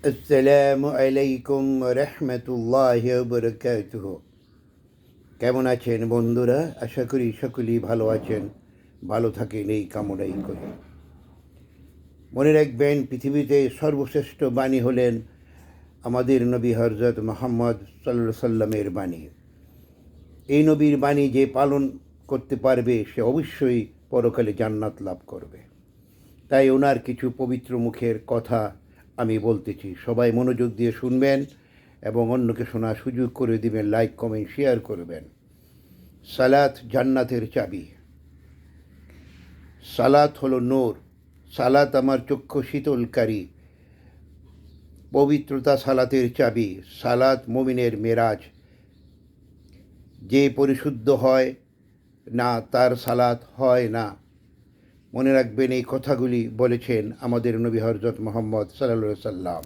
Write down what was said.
আসসালামু আলাইকুম রহমতুল্লাহ বরকাতুহ। কেমন আছেন বন্ধুরা? আশা করি সকলেই ভালো আছেন, ভালো থাকেন এই কামনাই করি। মনে রাখবেন, পৃথিবীতে সর্বশ্রেষ্ঠ বাণী হলেন আমাদের নবী হজরত মুহাম্মদ সাল্লাল্লাহু সাল্লামের বাণী। এই নবীর বাণী যে পালন করতে পারবে সে অবশ্যই পরকালে জান্নাত লাভ করবে। তাই ওনার কিছু পবিত্র মুখের কথা আমি বলতেছি, সবাই মনোযোগ দিয়ে শুনবেন এবং অন্যকে শোনার সুযোগ করে দিবেন, লাইক কমেন্ট শেয়ার করবেন। সালাত জান্নাতের চাবি। সালাত হলো নূর। সালাত আমার চক্ষু শীতলকারী। পবিত্রতা সালাতের চাবি। সালাত মুমিনের মেরাজ। যে পরিশুদ্ধ হয় না তার সালাত হয় না। মনে রাখবেন, এই কথাগুলি বলেছেন আমাদের নবী হজরত মুহাম্মদ সাল্লাল্লাহু আলাইহি সাল্লাম।